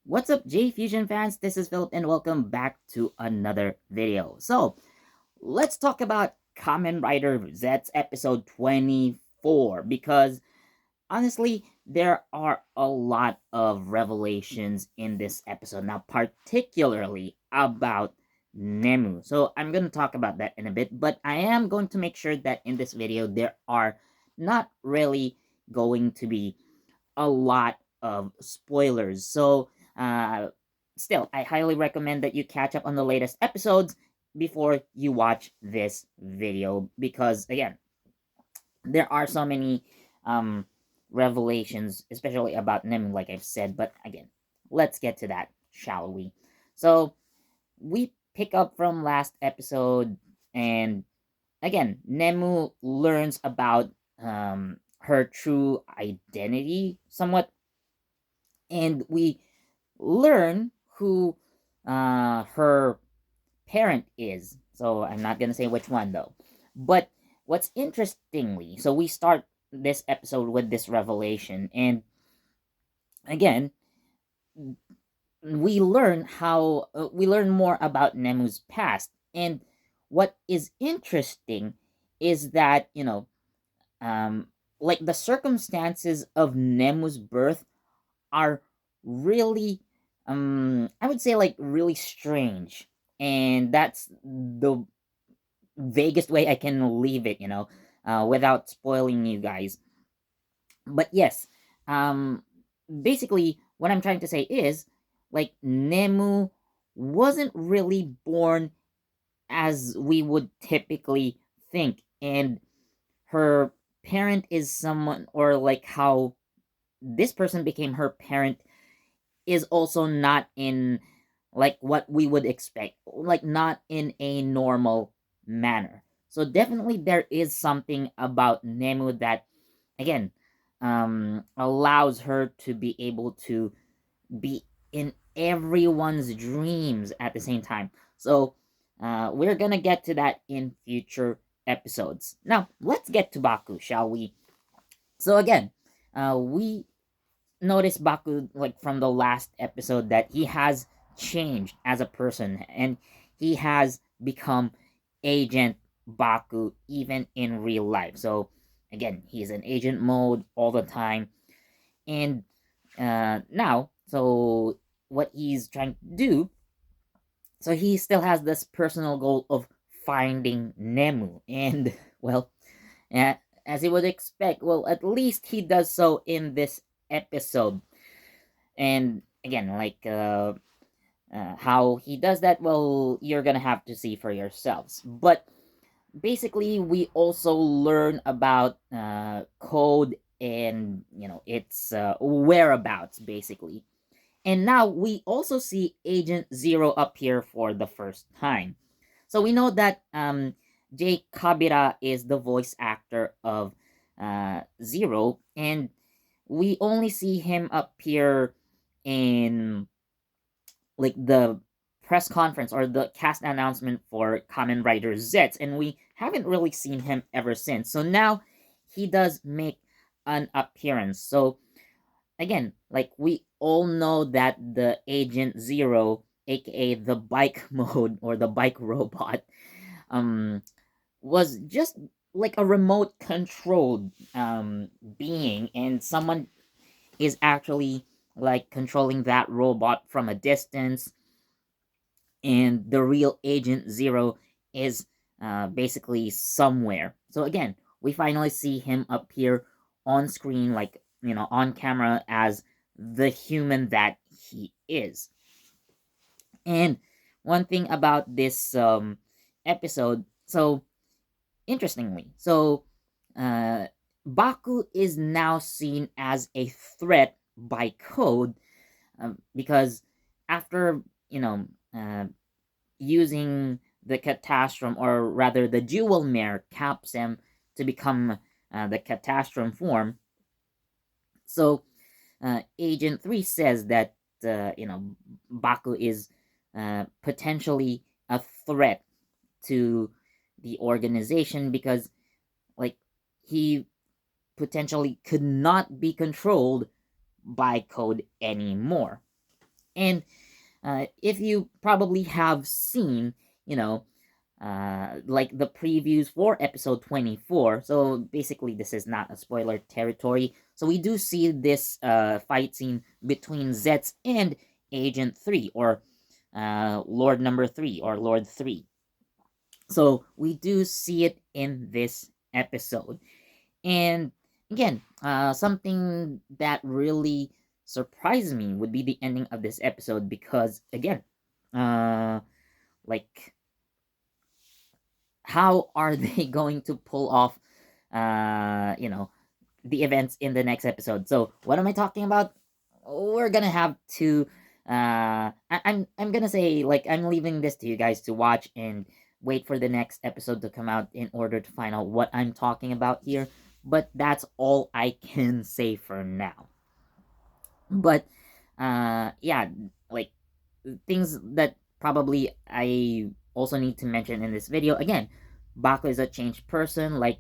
What's up, JEFusion fans? This is Philip, and welcome back to another video. So, let's talk about Kamen Rider Zeztz episode 24, because honestly, there are a lot of revelations in this episode, now particularly about Nemu. So, I'm going to talk about that in a bit, but I am going to make sure that in this video, there are not really going to be a lot of spoilers. So, uh, still, I highly recommend that you catch up on the latest episodes before you watch this video, because again, there are so many um revelations, especially about Nim, like I've said. But again, let's get to that, shall we? So we pick up from last episode, and again, Nemu learns about her true identity somewhat, and we learn who her parent is. So I'm not gonna say which one though. But what's interestingly, so we start this episode with this revelation, and again, we learn more about Nemu's past, and what is interesting is that um, like the circumstances of Nemu's birth are really I would say like really strange, and that's the vaguest way I can leave it, without spoiling you guys. But yes, um basically what I'm trying to say is, like, Nemu wasn't really born as we would typically think, and her parent is someone, or like how this person became her parent, is also not in like what we would expect, like not in a normal manner. So definitely there is something about Nemu that, again, allows her to be able to be in everyone's dreams at the same time. So we're gonna get to that in future episodes. Now let's get to Baku, shall we? So again, we notice Baku, like from the last episode, that he has changed as a person, and he has become Agent Baku even in real life. So again, he's in agent mode all the time, and now, so what he's trying to do, so he still has this personal goal of finding Nemu, and well, uh, as you would expect, well, at least he does so in this episode. And again, like how he does that, well, you're gonna have to see for yourselves. But basically, we also learn about code, and its whereabouts, basically. And now we also see Agent Zero appear for the first time. So we know that Jay Kabira is the voice actor of Zero, and we only see him appear in like the press conference or the cast announcement for Kamen Rider Zeztz, and we haven't really seen him ever since. So now he does make an appearance. So again, like, we all know that the Agent Zero, aka the bike mode or the bike robot, um, was just like a remote controlled being, and someone is actually like controlling that robot from a distance, and the real Agent Zero is basically somewhere. So again, we finally see him appear on screen, like, on camera, as the human that he is. And one thing about this episode, so interestingly, so uh, Baku is now seen as a threat by Code, because after using the catastrum, or rather the jewel mare caps him to become the catastrum form. So Agent 3 says that Baku is potentially a threat to the organization, because, like, he potentially could not be controlled by Code anymore. And if you probably have seen, you know, like the previews for episode 24. So basically, this is not a spoiler territory. So we do see this fight scene between Zeztz and Agent 3, or Lord Number 3, or Lord 3. So we do see it in this episode. And again, something that really surprised me would be the ending of this episode because, again, uh, like, how are they going to pull off, you know, the events in the next episode? So, what am I talking about? We're gonna have to. I'm gonna say, like, I'm leaving this to you guys to watch and wait for the next episode to come out in order to find out what I'm talking about here. But that's all I can say for now. But yeah, like, things that probably I also need to mention in this video. Again, Baku is a changed person. Like,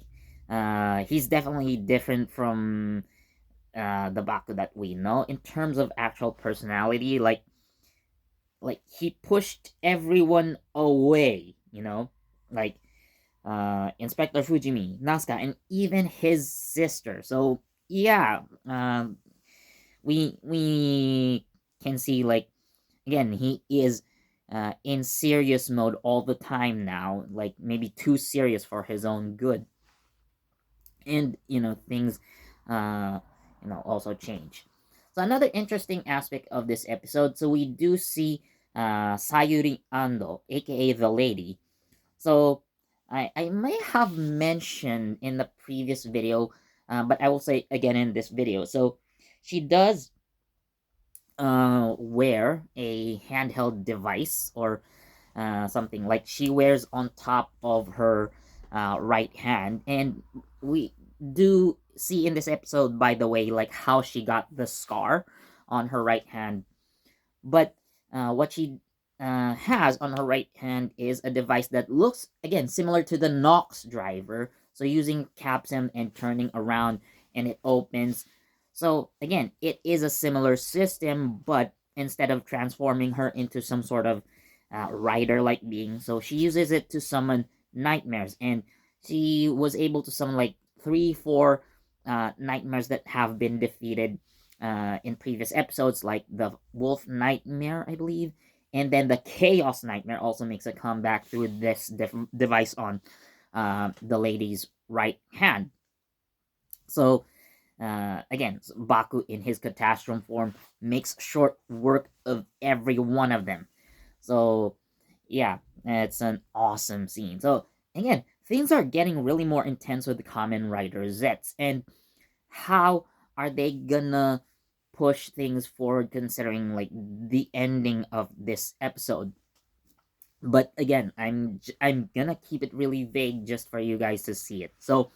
he's definitely different from the Baku that we know in terms of actual personality. Like he pushed everyone away, like Inspector Fujimi, Nazca, and even his sister. So yeah, we can see, like, again, he is in serious mode all the time now, like maybe too serious for his own good. And things also change. So another interesting aspect of this episode, so we do see Sayuri Ando, aka the lady. So I may have mentioned in the previous video, but I will say again in this video. So she does wear a handheld device, or something like she wears on top of her right hand. And we do see in this episode, by the way, like how she got the scar on her right hand. But what she has on her right hand is a device that looks, again, similar to the Nox driver. So using capsem and turning around, and it opens. So again, it is a similar system, but instead of transforming her into some sort of rider-like being, so she uses it to summon nightmares. And she was able to summon like 3, 4 nightmares that have been defeated in previous episodes, like the Wolf Nightmare, I believe, and then the Chaos Nightmare also makes a comeback through this device on the lady's right hand. So again, Baku in his Catastrophe form makes short work of every one of them. So yeah, it's an awesome scene. So again, things are getting really more intense with the Kamen Rider Zeztz, and how are they gonna push things forward considering like the ending of this episode? But again, I'm gonna keep it really vague just for you guys to see it. So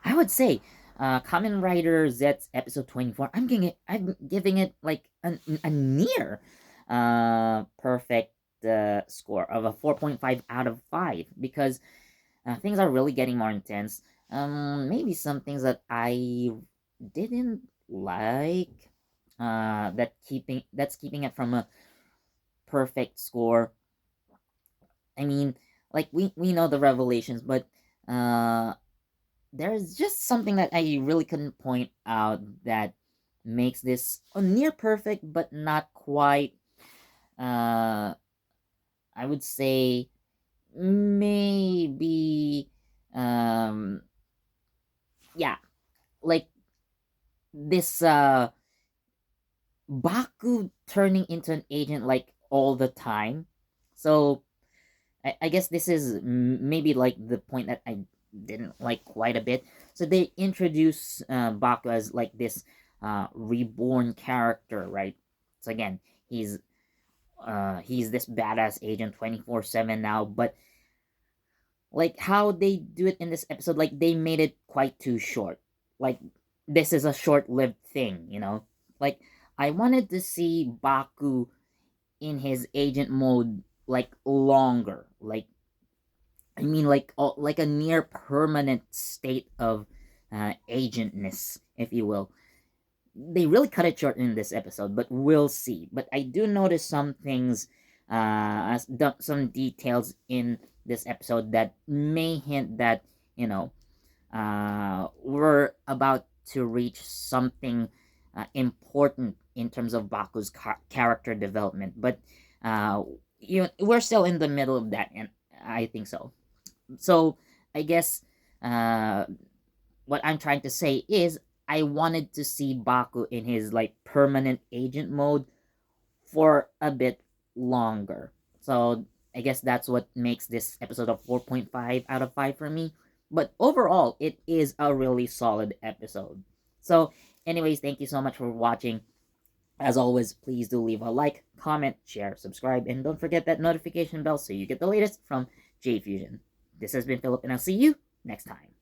I would say Kamen Rider Z's episode 24, I'm giving it like a near perfect score of a 4.5 out of 5, because things are really getting more intense. Maybe some things that I didn't like, that's keeping it from a perfect score. I mean, like, we know the revelations, but uh there's just something that I really couldn't point out that makes this a near perfect but not quite. uh I would say maybe, um yeah, like this Baku turning into an agent like all the time. So I guess this is maybe like the point that I didn't like quite a bit. So they introduce Baku as like this reborn character, right? So again, he's this badass agent 24/7 now, but like how they do it in this episode, like they made it quite too short. Like, this is a short-lived thing. Like, I wanted to see Baku in his agent mode like longer. Like, I mean, like a near permanent state of agentness, if you will. they really cut it short in this episode, but we'll see. But I do notice some things, some details in this episode that may hint that, you know, we're about to reach something important in terms of Baku's character development. But we're still in the middle of that, and I think so. So I guess uh, what I'm trying to say is I wanted to see Baku in his like permanent agent mode for a bit longer. So I guess that's what makes this episode a 4.5 out of 5 for me. But overall, it is a really solid episode. So, anyways, thank you so much for watching. As always, please do leave a like, comment, share, subscribe, and don't forget that notification bell so you get the latest from JEFusion. This has been Philip, and I'll see you next time.